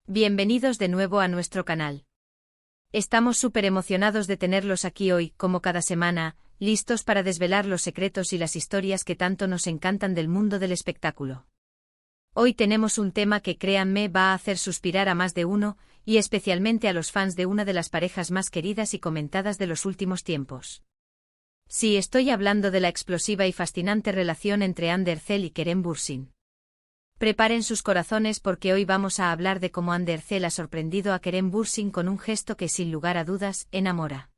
Bienvenidos de nuevo a nuestro canal. Estamos súper emocionados de tenerlos aquí hoy, como cada semana, listos para desvelar los secretos y las historias que tanto nos encantan del mundo del espectáculo. Hoy tenemos un tema que, créanme, va a hacer suspirar a más de uno, y especialmente a los fans de una de las parejas más queridas y comentadas de los últimos tiempos. Sí, estoy hablando de la explosiva y fascinante relación entre Anne Derzel y Kerem Bürsin. Preparen sus corazones porque hoy vamos a hablar de cómo Anne Derzel ha sorprendido a Kerem Bürsin con un gesto que sin lugar a dudas enamora.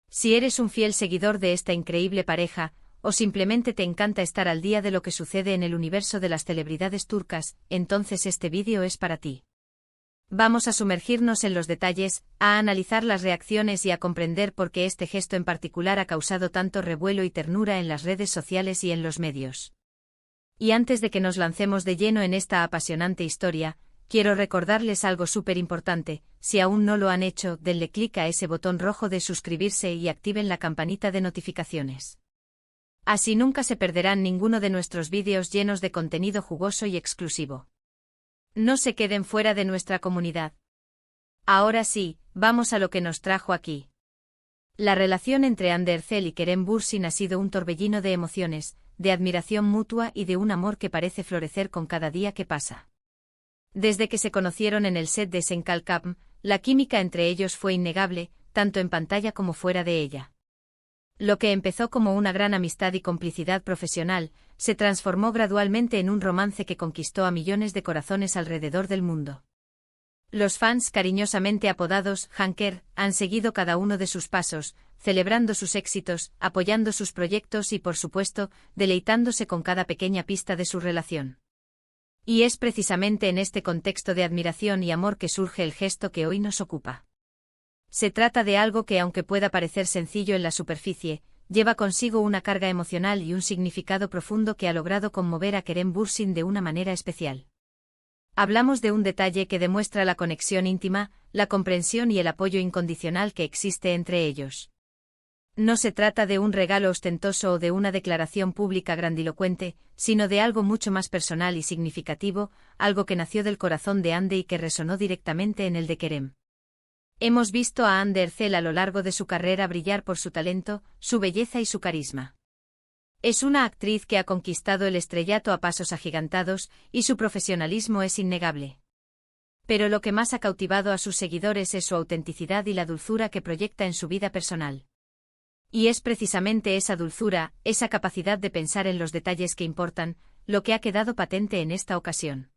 Si eres un fiel seguidor de esta increíble pareja, o simplemente te encanta estar al día de lo que sucede en el universo de las celebridades turcas, entonces este vídeo es para ti. Vamos a sumergirnos en los detalles, a analizar las reacciones y a comprender por qué este gesto en particular ha causado tanto revuelo y ternura en las redes sociales y en los medios. Y antes de que nos lancemos de lleno en esta apasionante historia, quiero recordarles algo súper importante: si aún no lo han hecho, denle clic a ese botón rojo de suscribirse y activen la campanita de notificaciones. Así nunca se perderán ninguno de nuestros vídeos llenos de contenido jugoso y exclusivo. No se queden fuera de nuestra comunidad. Ahora sí, vamos a lo que nos trajo aquí. La relación entre Anne Derzel y Kerem Bürsin ha sido un torbellino de emociones, de admiración mutua y de un amor que parece florecer con cada día que pasa. Desde que se conocieron en el set de Sen Kalkam, la química entre ellos fue innegable, tanto en pantalla como fuera de ella. Lo que empezó como una gran amistad y complicidad profesional, se transformó gradualmente en un romance que conquistó a millones de corazones alrededor del mundo. Los fans, cariñosamente apodados Janker, han seguido cada uno de sus pasos, celebrando sus éxitos, apoyando sus proyectos y, por supuesto, deleitándose con cada pequeña pista de su relación. Y es precisamente en este contexto de admiración y amor que surge el gesto que hoy nos ocupa. Se trata de algo que, aunque pueda parecer sencillo en la superficie, lleva consigo una carga emocional y un significado profundo que ha logrado conmover a Kerem Bürsin de una manera especial. Hablamos de un detalle que demuestra la conexión íntima, la comprensión y el apoyo incondicional que existe entre ellos. No se trata de un regalo ostentoso o de una declaración pública grandilocuente, sino de algo mucho más personal y significativo, algo que nació del corazón de Anne y que resonó directamente en el de Kerem. Hemos visto a Anne Derzel a lo largo de su carrera brillar por su talento, su belleza y su carisma. Es una actriz que ha conquistado el estrellato a pasos agigantados, y su profesionalismo es innegable. Pero lo que más ha cautivado a sus seguidores es su autenticidad y la dulzura que proyecta en su vida personal. Y es precisamente esa dulzura, esa capacidad de pensar en los detalles que importan, lo que ha quedado patente en esta ocasión.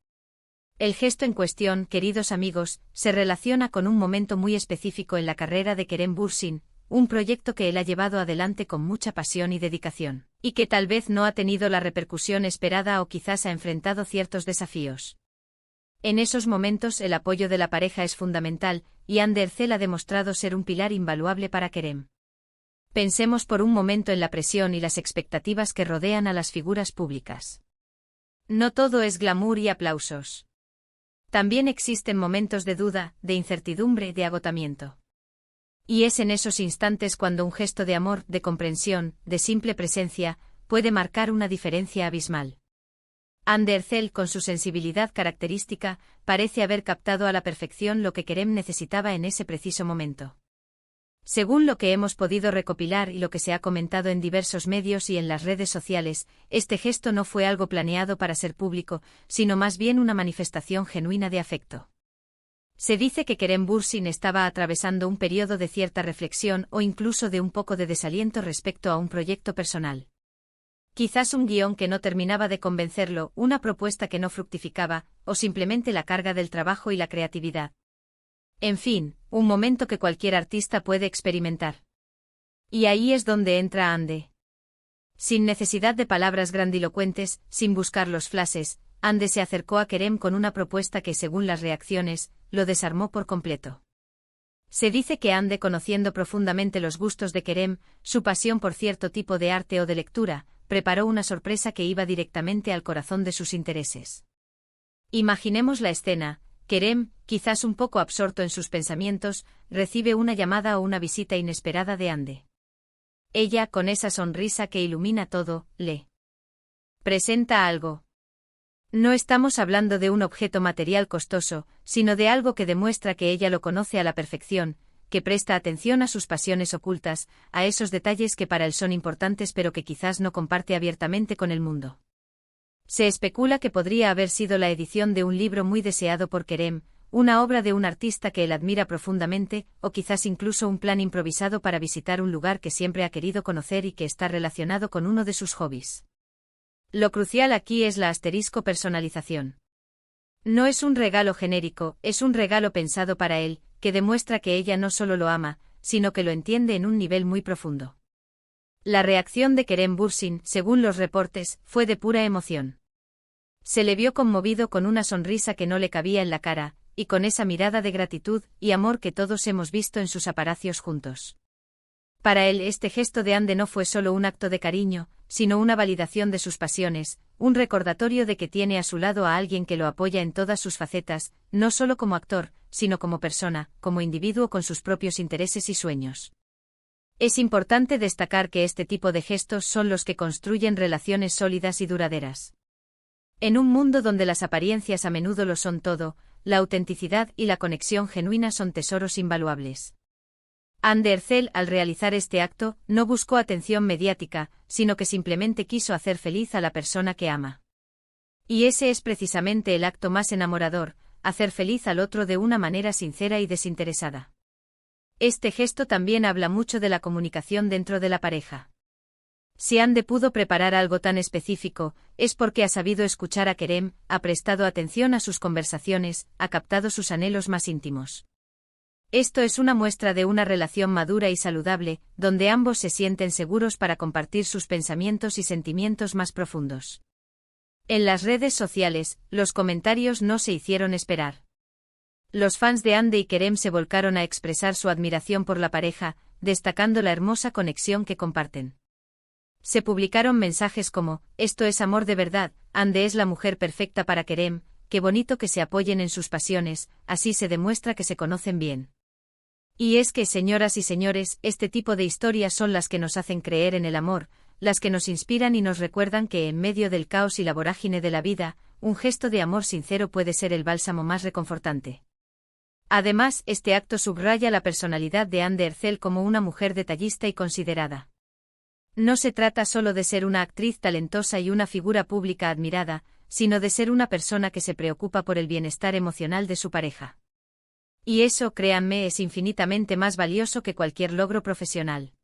El gesto en cuestión, queridos amigos, se relaciona con un momento muy específico en la carrera de Kerem Bürsin, un proyecto que él ha llevado adelante con mucha pasión y dedicación, y que tal vez no ha tenido la repercusión esperada o quizás ha enfrentado ciertos desafíos. En esos momentos el apoyo de la pareja es fundamental, y Anne Derzel ha demostrado ser un pilar invaluable para Kerem. Pensemos por un momento en la presión y las expectativas que rodean a las figuras públicas. No todo es glamour y aplausos. También existen momentos de duda, de incertidumbre, de agotamiento. Y es en esos instantes cuando un gesto de amor, de comprensión, de simple presencia, puede marcar una diferencia abismal. Anne Derzel, con su sensibilidad característica, parece haber captado a la perfección lo que Kerem necesitaba en ese preciso momento. Según lo que hemos podido recopilar y lo que se ha comentado en diversos medios y en las redes sociales, este gesto no fue algo planeado para ser público, sino más bien una manifestación genuina de afecto. Se dice que Kerem Bürsin estaba atravesando un periodo de cierta reflexión o incluso de un poco de desaliento respecto a un proyecto personal. Quizás un guión que no terminaba de convencerlo, una propuesta que no fructificaba, o simplemente la carga del trabajo y la creatividad. En fin, un momento que cualquier artista puede experimentar. Y ahí es donde entra Anne. Sin necesidad de palabras grandilocuentes, sin buscar los flashes, Anne se acercó a Kerem con una propuesta que, según las reacciones, lo desarmó por completo. Se dice que Anne, conociendo profundamente los gustos de Kerem, su pasión por cierto tipo de arte o de lectura, preparó una sorpresa que iba directamente al corazón de sus intereses. Imaginemos la escena. Kerem, quizás un poco absorto en sus pensamientos, recibe una llamada o una visita inesperada de Anne. Ella, con esa sonrisa que ilumina todo, le presenta algo. No estamos hablando de un objeto material costoso, sino de algo que demuestra que ella lo conoce a la perfección, que presta atención a sus pasiones ocultas, a esos detalles que para él son importantes pero que quizás no comparte abiertamente con el mundo. Se especula que podría haber sido la edición de un libro muy deseado por Kerem, una obra de un artista que él admira profundamente, o quizás incluso un plan improvisado para visitar un lugar que siempre ha querido conocer y que está relacionado con uno de sus hobbies. Lo crucial aquí es la asterisco personalización. No es un regalo genérico, es un regalo pensado para él, que demuestra que ella no solo lo ama, sino que lo entiende en un nivel muy profundo. La reacción de Kerem Bürsin, según los reportes, fue de pura emoción. Se le vio conmovido con una sonrisa que no le cabía en la cara, y con esa mirada de gratitud y amor que todos hemos visto en sus aparacios juntos. Para él este gesto de Ande no fue solo un acto de cariño, sino una validación de sus pasiones, un recordatorio de que tiene a su lado a alguien que lo apoya en todas sus facetas, no solo como actor, sino como persona, como individuo con sus propios intereses y sueños. Es importante destacar que este tipo de gestos son los que construyen relaciones sólidas y duraderas. En un mundo donde las apariencias a menudo lo son todo, la autenticidad y la conexión genuina son tesoros invaluables. Hande Erçel, al realizar este acto, no buscó atención mediática, sino que simplemente quiso hacer feliz a la persona que ama. Y ese es precisamente el acto más enamorador, hacer feliz al otro de una manera sincera y desinteresada. Este gesto también habla mucho de la comunicación dentro de la pareja. Si Hande pudo preparar algo tan específico, es porque ha sabido escuchar a Kerem, ha prestado atención a sus conversaciones, ha captado sus anhelos más íntimos. Esto es una muestra de una relación madura y saludable, donde ambos se sienten seguros para compartir sus pensamientos y sentimientos más profundos. En las redes sociales, los comentarios no se hicieron esperar. Los fans de Hande y Kerem se volcaron a expresar su admiración por la pareja, destacando la hermosa conexión que comparten. Se publicaron mensajes como: "Esto es amor de verdad, Hande es la mujer perfecta para Kerem, qué bonito que se apoyen en sus pasiones, así se demuestra que se conocen bien". Y es que, señoras y señores, este tipo de historias son las que nos hacen creer en el amor, las que nos inspiran y nos recuerdan que en medio del caos y la vorágine de la vida, un gesto de amor sincero puede ser el bálsamo más reconfortante. Además, este acto subraya la personalidad de Hande Erçel como una mujer detallista y considerada. No se trata solo de ser una actriz talentosa y una figura pública admirada, sino de ser una persona que se preocupa por el bienestar emocional de su pareja. Y eso, créanme, es infinitamente más valioso que cualquier logro profesional.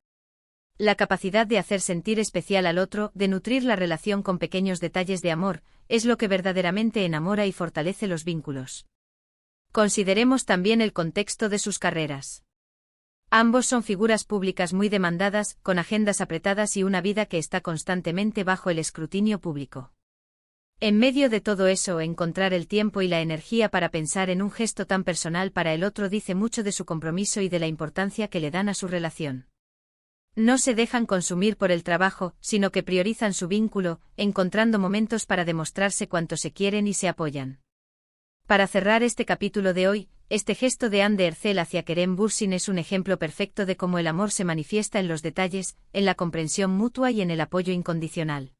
La capacidad de hacer sentir especial al otro, de nutrir la relación con pequeños detalles de amor, es lo que verdaderamente enamora y fortalece los vínculos. Consideremos también el contexto de sus carreras. Ambos son figuras públicas muy demandadas, con agendas apretadas y una vida que está constantemente bajo el escrutinio público. En medio de todo eso, encontrar el tiempo y la energía para pensar en un gesto tan personal para el otro dice mucho de su compromiso y de la importancia que le dan a su relación. No se dejan consumir por el trabajo, sino que priorizan su vínculo, encontrando momentos para demostrarse cuánto se quieren y se apoyan. Para cerrar este capítulo de hoy, este gesto de Hande Erçel hacia Kerem Bürsin es un ejemplo perfecto de cómo el amor se manifiesta en los detalles, en la comprensión mutua y en el apoyo incondicional.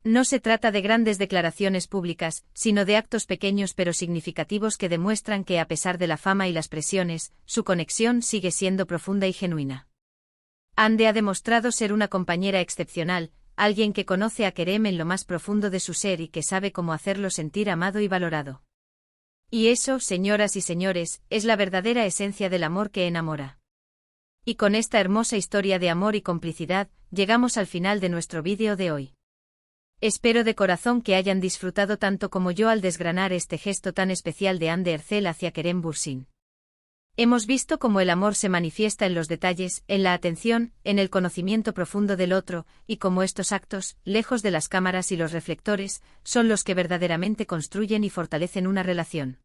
No se trata de grandes declaraciones públicas, sino de actos pequeños pero significativos que demuestran que a pesar de la fama y las presiones, su conexión sigue siendo profunda y genuina. Hande ha demostrado ser una compañera excepcional, alguien que conoce a Kerem en lo más profundo de su ser y que sabe cómo hacerlo sentir amado y valorado. Y eso, señoras y señores, es la verdadera esencia del amor que enamora. Y con esta hermosa historia de amor y complicidad, llegamos al final de nuestro vídeo de hoy. Espero de corazón que hayan disfrutado tanto como yo al desgranar este gesto tan especial de Hande Erçel hacia Kerem Bürsin. Hemos visto cómo el amor se manifiesta en los detalles, en la atención, en el conocimiento profundo del otro, y cómo estos actos, lejos de las cámaras y los reflectores, son los que verdaderamente construyen y fortalecen una relación.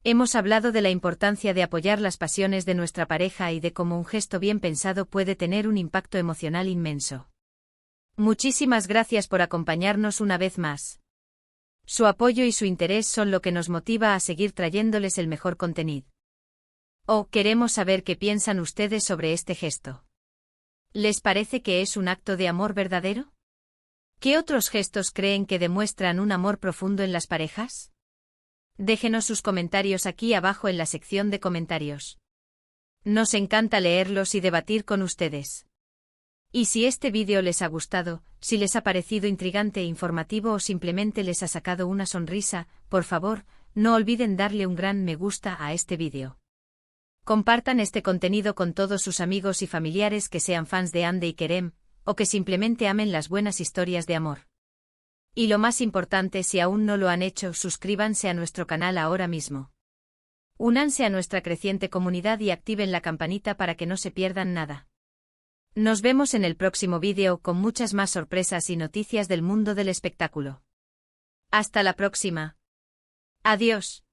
Hemos hablado de la importancia de apoyar las pasiones de nuestra pareja y de cómo un gesto bien pensado puede tener un impacto emocional inmenso. Muchísimas gracias por acompañarnos una vez más. Su apoyo y su interés son lo que nos motiva a seguir trayéndoles el mejor contenido. Queremos saber qué piensan ustedes sobre este gesto. ¿Les parece que es un acto de amor verdadero? ¿Qué otros gestos creen que demuestran un amor profundo en las parejas? Déjenos sus comentarios aquí abajo en la sección de comentarios. Nos encanta leerlos y debatir con ustedes. Y si este vídeo les ha gustado, si les ha parecido intrigante e informativo o simplemente les ha sacado una sonrisa, por favor, no olviden darle un gran me gusta a este vídeo. Compartan este contenido con todos sus amigos y familiares que sean fans de Hande y Kerem, o que simplemente amen las buenas historias de amor. Y lo más importante, si aún no lo han hecho, suscríbanse a nuestro canal ahora mismo. Únanse a nuestra creciente comunidad y activen la campanita para que no se pierdan nada. Nos vemos en el próximo vídeo con muchas más sorpresas y noticias del mundo del espectáculo. Hasta la próxima. Adiós.